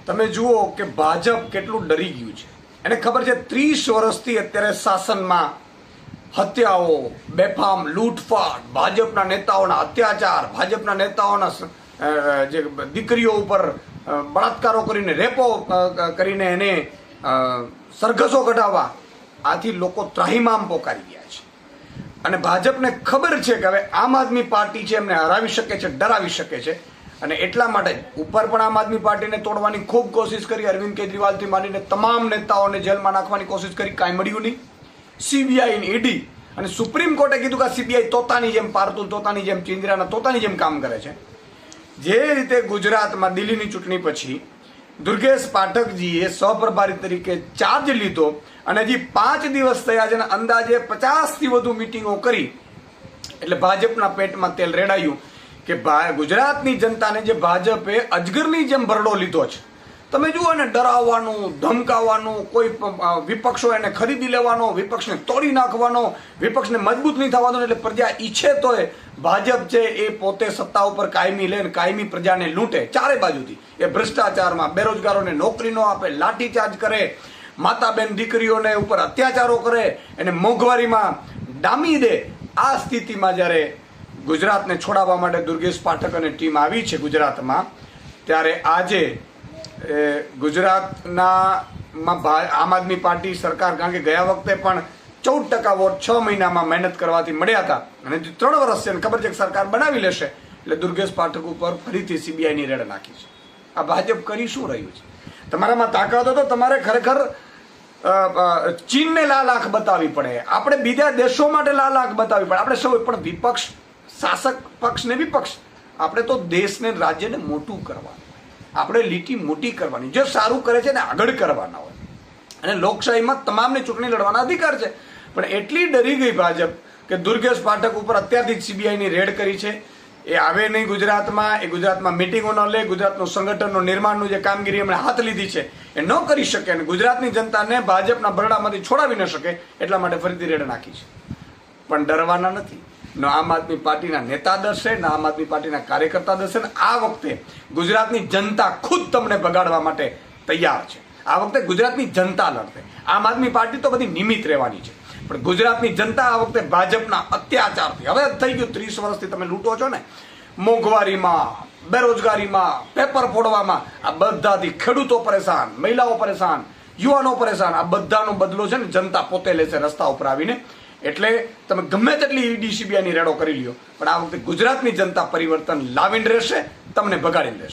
તમે જુઓ કે ભાજપ કેટલું ડરી ગયું છે. એને ખબર છે 30 વર્ષથી અત્યારે શાસનમાં હત્યાઓ, બેફામ લૂંટફાટ, ભાજપના નેતાઓના અત્યાચાર, ભાજપના નેતાઓના જે દીકરીઓ ઉપર બળાત્કારો કરીને, રેપો કરીને એને સરઘસો કઢાવવા, આથી લોકો ત્રાહિમામ પોકારી ગયા છે. અને ભાજપને ખબર છે કે હવે આમ આદમી પાર્ટી છે એમને હરાવી શકે છે, ડરાવી શકે છે. અને એટલા માટે ઉપર પણ આમ આદમી પાર્ટીને તોડવાની ખૂબ કોશિશ કરી. અરવિંદ કેજરીવાલથી માંડીને તમામ નેતાઓને જેલમાં નાખવાની કોશિશ કરી, કાંઈ મળ્યું નહીં. સીબીઆઈ, ઈડી અને સુપ્રીમ કોર્ટે કીધું કે સીબીઆઈ તોતાની જેમ, પારતું તોતાની જેમ, ચિંદ્રાના તોતાની જેમ કામ કરે છે. જે રીતે ગુજરાતમાં દિલ્હીની ચૂંટણી પછી દુર્ગેશ પાઠકજીએ સહપ્રભારી તરીકે ચાર્જ લીધો અને હજી 5 દિવસ થયા છે અને અંદાજે 50થી વધુ મિટિંગો કરી, એટલે ભાજપના પેટમાં તેલ રેડાયું કે ગુજરાતની જનતાને જે ભાજપે અજગરની જેમ ભરડો લીધો છે. તમે જુઓ ને, ડરાવવાનું, ધમકાવવાનું, કોઈ વિપક્ષો એને ખરીદી લેવાનો, વિપક્ષને તોડી નાખવાનો, વિપક્ષને મજબૂત નહીં થવાનો. એટલે પ્રજા ઈચ્છે તોય ભાજપ છે એ પોતે સત્તા ઉપર કાયમી લે, કાયમી પ્રજાને લૂંટે ચારે બાજુથી. એ ભ્રષ્ટાચારમાં, બેરોજગારોને નોકરી ન આપે, લાઠીચાર્જ કરે, માતા બેન દીકરીઓને ઉપર અત્યાચારો કરે, એને મોંઘવારીમાં ડામી દે. આ સ્થિતિમાં જ્યારે ગુજરાતને છોડાવવા માટે દુર્ગેશ પાઠક અને ટીમ આવી છે ગુજરાતમાં, ત્યારે આજે ગુજરાતમાં આમ આદમી પાર્ટી સરકાર, કારણ કે ગયા વખતે પણ 14% વોટ 6 મહિનામાં મહેનત કરવાથી મળ્યા હતા અને 3 વર્ષ છે ખબર છે કે સરકાર બનાવી લેશે, એટલે દુર્ગેશ પાઠક ઉપર ફરીથી સીબીઆઈની રેડ નાખી છે. આ ભાજપ કરી શું રહ્યું છે? તમારામાં તાકાત હોય તો તમારે ખરેખર ચીનને લાલ આંખ બતાવવી પડે, આપણે બીજા દેશો માટે લાલ આંખ બતાવવી પડે. આપણે સૌ પણ વિપક્ષ, શાસક પક્ષ ને વિપક્ષ, આપણે તો દેશને, રાજ્યને મોટું કરવાનું, આપણે લીટી મોટી કરવાની, જે સારું કરે છે ને આગળ કરવાના હોય. અને લોકશાહીમાં તમામને ચૂંટણી લડવાના અધિકાર છે. પણ એટલી ડરી ગઈ ભાજપ કે દુર્ગેશ પાઠક ઉપર અત્યારથી જ સીબીઆઈની રેડ કરી છે. એ આવે નહીં ગુજરાતમાં, એ ગુજરાતમાં મિટિંગો ન લે, ગુજરાતનું સંગઠનનું નિર્માણનું જે કામગીરી એમણે હાથ લીધી છે એ ન કરી શકે અને ગુજરાતની જનતાને ભાજપના ભરડામાંથી છોડાવી ન શકે, એટલા માટે ફરીથી રેડ નાખી છે. પણ ડરવાના નથી. ન આમ આદમી પાર્ટીના નેતા ડરશે, ન આમ આદમી પાર્ટીના કાર્યકર્તા ડરશે. આ વખતે ગુજરાતની જનતા ખુદ તમને બગાડવા માટે તૈયાર છે. આ વખતે ગુજરાતની જનતા લડશે. આમ આદમી પાર્ટી તો બધી નિમિત્ત રહેવાની છે, પણ ગુજરાતની જનતા આ વખતે ભાજપના અત્યાચારથી, હવે થઈ ગયું 30 વર્ષથી તમે લૂંટો છો ને, મોંઘવારીમાં, બેરોજગારીમાં, પેપર ફોડવામાં, આ બધાથી ખેડૂતો પરેશાન, મહિલાઓ પરેશાન, યુવાનો પરેશાન, આ બધાનો બદલો છે ને જનતા પોતે લેશે રસ્તા ઉપર આવીને. એટલે તમે ગમે તેટલી ઈડી સીબીઆઈની રેડો કરી લ્યો, પણ આ વખતે ગુજરાતની જનતા પરિવર્તન લાવીને રહેશે, તમને ભગાડીને રહેશે.